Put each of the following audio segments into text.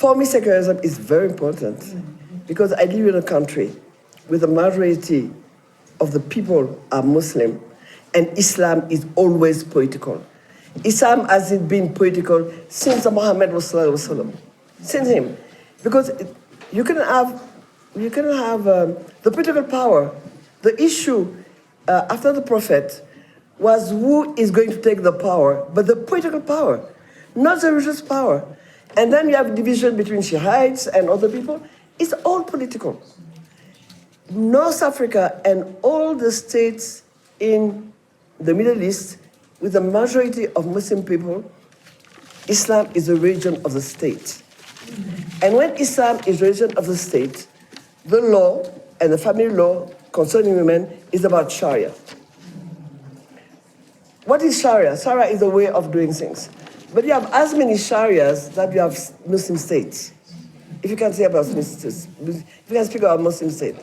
For me, secularism is very important because I live in a country where the majority of the people are Muslim, and Islam is always political. Islam has been political since Muhammad was since him, because you can have the political power. The issue after the Prophet was who is going to take the power, but the political power, not the religious power. And then you have division between Shiites and other people. It's all political. North Africa and all the states in the Middle East, with the majority of Muslim people, Islam is a religion of the state. And when Islam is religion of the state, the law and the family law concerning women is about Sharia. What is Sharia? Sharia is a way of doing things. But you have as many Sharias that you have Muslim states. If you can say about Muslim states, if you can speak about Muslim state.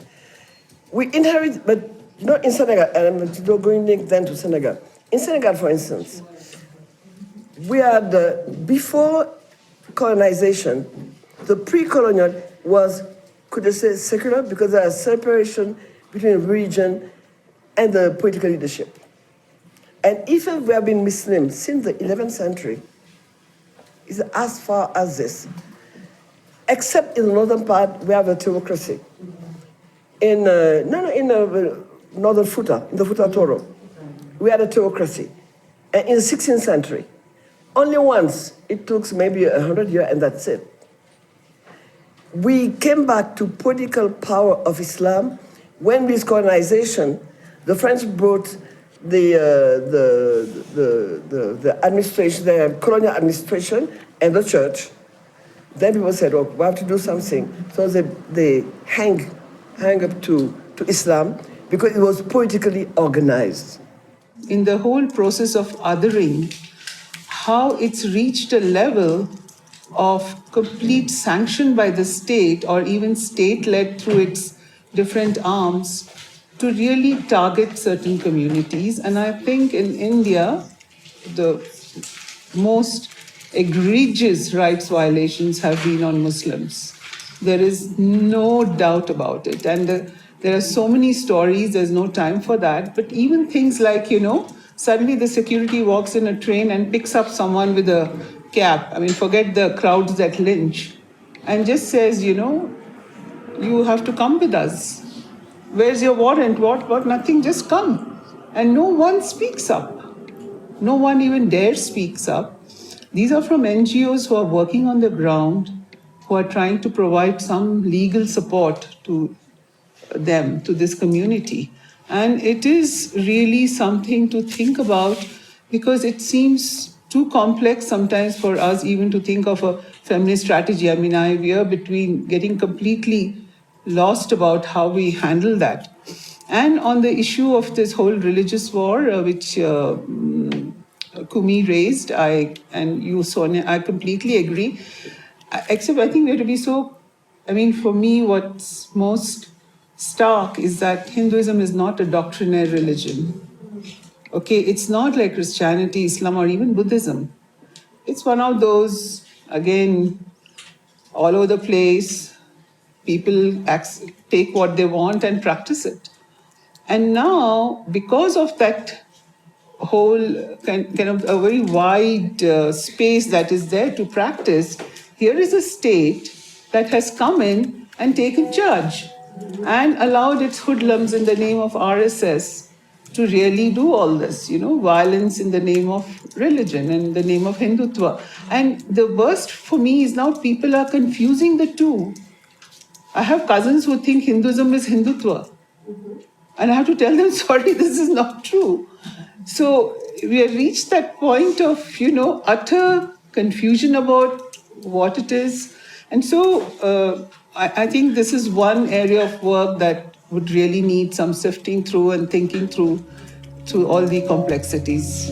We inherit, but you know, in Senegal, and I'm going then to Senegal. In Senegal, for instance, we had, before colonization, the pre-colonial was, could I say, secular, because there is separation between religion and the political leadership. And even we have been Muslim since the 11th century, is as far as this. Except in the northern part, we have a theocracy. In northern Fouta, in the Fouta Toro, we had a theocracy. And in the 16th century, only once, it took maybe 100 years and that's it. We came back to political power of Islam when with colonization, the French brought the administration, the colonial administration and the church. Then people said, oh, we have to do something. So they hang up to Islam because it was politically organized. In the whole process of othering, how it's reached a level of complete sanction by the state or even state-led through its different arms to really target certain communities. And I think in India, the most egregious rights violations have been on Muslims. There is no doubt about it. And there are so many stories, there's no time for that. But even things like, suddenly the security walks in a train and picks up someone with a cap. I mean, forget the crowds that lynch. And just says, you have to come with us. Where's your warrant? What? Nothing, just come. And no one speaks up. No one even dares speaks up. These are from NGOs who are working on the ground, who are trying to provide some legal support to them, to this community. And it is really something to think about because it seems too complex sometimes for us even to think of a feminist strategy. I mean, we are between getting completely lost about how we handle that. And on the issue of this whole religious war, which Kumi raised, and you, Sonia, I completely agree. Except I think we have to be for me, what's most stark is that Hinduism is not a doctrinaire religion. Okay, it's not like Christianity, Islam, or even Buddhism. It's one of those, again, all over the place. People take what they want and practice it. And now, because of that whole kind of a very wide space that is there to practice, here is a state that has come in and taken charge and allowed its hoodlums in the name of RSS to really do all this, violence in the name of religion, in the name of Hindutva. And the worst for me is now people are confusing the two. I have cousins who think Hinduism is Hindutva. And I have to tell them, sorry, this is not true. So we have reached that point of, utter confusion about what it is. And so I think this is one area of work that would really need some sifting through and thinking through all the complexities.